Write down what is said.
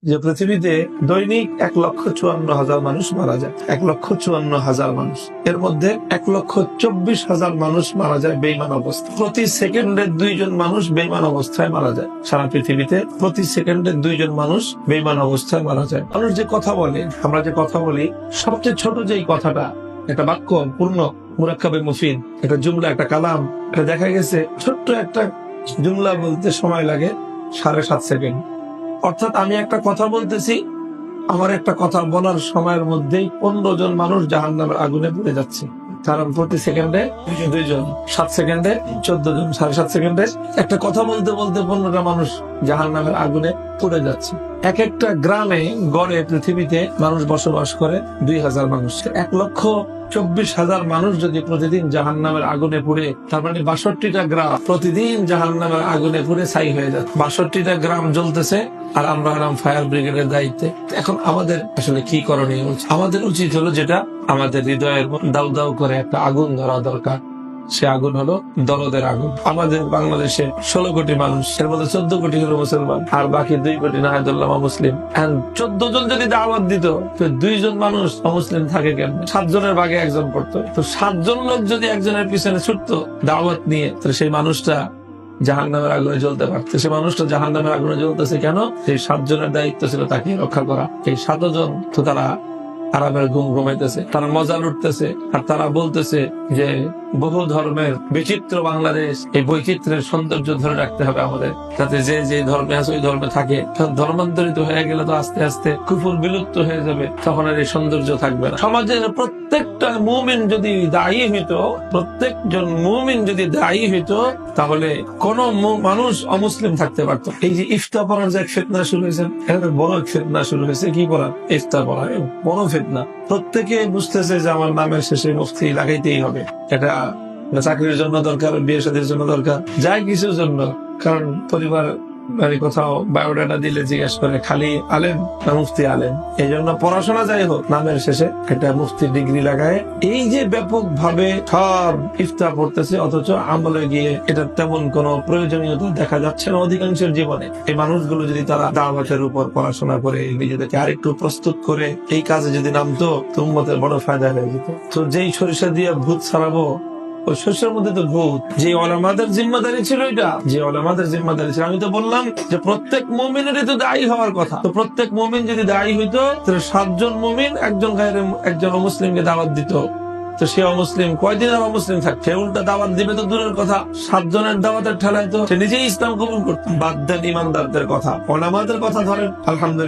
যে পৃথিবীতে দৈনিক 1,54,000 মানুষ মারা যায়। 1,54,000 মানুষ, এর মধ্যে 1,24,000 মানুষ মারা যায় বেঈমান অবস্থায়। প্রতি সেকেন্ডে 2 জন মানুষ বেঈমান অবস্থায় মারা যায়। সারা পৃথিবীতে প্রতি সেকেন্ডে 2 জন মানুষ বেঈমান অবস্থায় মারা যায়। মানুষ যে কথা বলে, আমরা যে কথা বলি, সবচেয়ে ছোট যেই কথাটা, একটা বাক্য পূর্ণ মুরাক্কাবে মুফিদ, একটা জুমলা, একটা কালাম, এটা দেখা গেছে ছোট্ট একটা জুমলা বলতে সময় লাগে 7.5 সেকেন্ড। অর্থাৎ আমি একটা কথা বলতেছি, আমার একটা কথা বলার সময়ের মধ্যেই 15 জন মানুষ জাহান্নামের আগুনে পুড়ে যাচ্ছে। কারণ প্রতি সেকেন্ডে 2 জন, 7 সেকেন্ডে 14 জন, 7.5 সেকেন্ডে একটা কথা বলতে বলতে 15টা মানুষ জাহান্নামের আগুনে পুড়ে যাচ্ছে। এক একটা গ্রামে গড়ে পৃথিবীতে মানুষ বসবাস করে 2,000 মানুষ। 1,24,000 মানুষ যদি প্রতিদিন জাহান্নামের আগুনে পুড়ে, তার মানে 62টা গ্রাম প্রতিদিন জাহান্নামের আগুনে পুড়ে ছাই হয়ে যায়। 62টা গ্রাম জ্বলতেছে, আর আমরা হলাম ফায়ার ব্রিগেডের দায়িত্বে। এখন আমাদের আসলে কি করণীয়? আমাদের উচিত হলো, যেটা আমাদের হৃদয়ের দাউ দাউ করে একটা আগুন ধরা দরকার, সে আগুন হলো দরদের আগুন। আমাদের বাংলাদেশে 16 কোটি মানুষ, এর মধ্যে 14 কোটি হলো মুসলমান, আর বাকি 2 কোটি নাহাদুল্লাহ মুসলিম। 14 জন যদি দাওয়াত দিত, তো 2 জন মানুষ অমুসলিম থাকে কেন? 7 জনের ভাগে 1 জন পড়তো। তো 7 জন লোক যদি একজনের পিছনে ছুটতো দাওয়াত নিয়ে, তো সেই মানুষটা জাহান্নামের আগুনে জ্বলতে পারতো। সে মানুষটা জাহান্নামের আগুনে জ্বলতেছে কেন? সেই 7 জনের দায়িত্ব ছিল তাকে রক্ষা করা। এই 7 জন তো তারা আরামের ঘুম ঘুমাইতেছে, তারা মজা লুটতেছে, আর তারা বলতেছে যে বহু ধর্মের বিচিত্র বাংলাদেশ, এই বৈচিত্র্যের সৌন্দর্য ধরে রাখতে হবে আমাদের, যাতে যে যে ধর্মে আছে ওই ধর্মে থাকে। ধর্মান্তরিত হয়ে গেলে তো আস্তে আস্তে কুফর বিলুপ্ত হয়ে যাবে, তখন আর এই সৌন্দর্য থাকবে না। সমাজের প্রত্যেকটা মুমিন যদি দায়ী হইতো, প্রত্যেকজন মুমিন যদি দায়ী হইতো, তাহলে কোন মানুষ অমুসলিম থাকতে পারত। এই যে ইফতার পড়ার যে ফিতনা শুরু হয়েছে, এটা বড় ফিতনা শুরু হয়েছে। কি পড়া? ইফতার পড়া, বড় ফিতনা। প্রত্যেকে বুঝতেছে যে আমার নামের শেষে মুফতি লাগাইতেই হবে। এটা চাকরির জন্য দরকার, বিয়ে শাদীর জন্য দরকার, যাই কিছুর জন্য। কারণ পরিবার কোথাও বায়োডাটা দিলে জিজ্ঞেস করে খালি আলেম না মুফতি আলেম। এই জন্য পড়াশোনা যাই হোক, নামের শেষে একটা মুফতি ডিগ্রি লাগায়। এই যে ব্যাপক ভাবে সব ইফতার পড়তেছে, অথচ আমলে গিয়ে এটা তেমন কোন প্রয়োজনীয়তা দেখা যাচ্ছে না অধিকাংশের জীবনে। এই মানুষগুলো যদি তারা দাওয়াতের উপর পড়াশোনা করে নিজেদেরকে আরেকটু প্রস্তুত করে এই কাজে যদি নামতো, তো উম্মতের বড় ফায়দা হয়ে যেত। তো যেই সরিষা দিয়ে ভূত ছাড়াবো, ওই শস্যের মধ্যে তো ভূত। যে ওলামাদের জিম্মাদারি ছিল, এটা যে ওলামাদের জিম্মাদারি ছিল। আমি তো বললাম যে প্রত্যেক মুমিনেরই তো দায়ী হওয়ার কথা। তো প্রত্যেক মুমিন যদি দায়ী হইতো, তাহলে 7 জন মুমিন একজন অমুসলিমকে দাওয়াত দিত, তো সে অমুসলিম কয়দিন আর অমুসলিম থাকছে? উল্টা দাওয়াত দিবে তো দূরের কথা, 7 জনের দাওয়াতের ঠেলায় তো সে নিজেই ইসলাম কবুল করতো। বাদ দেন ইমানদারদের কথা, ওলামাদের কথা ধরেন, আলহামদুলিল্লাহ।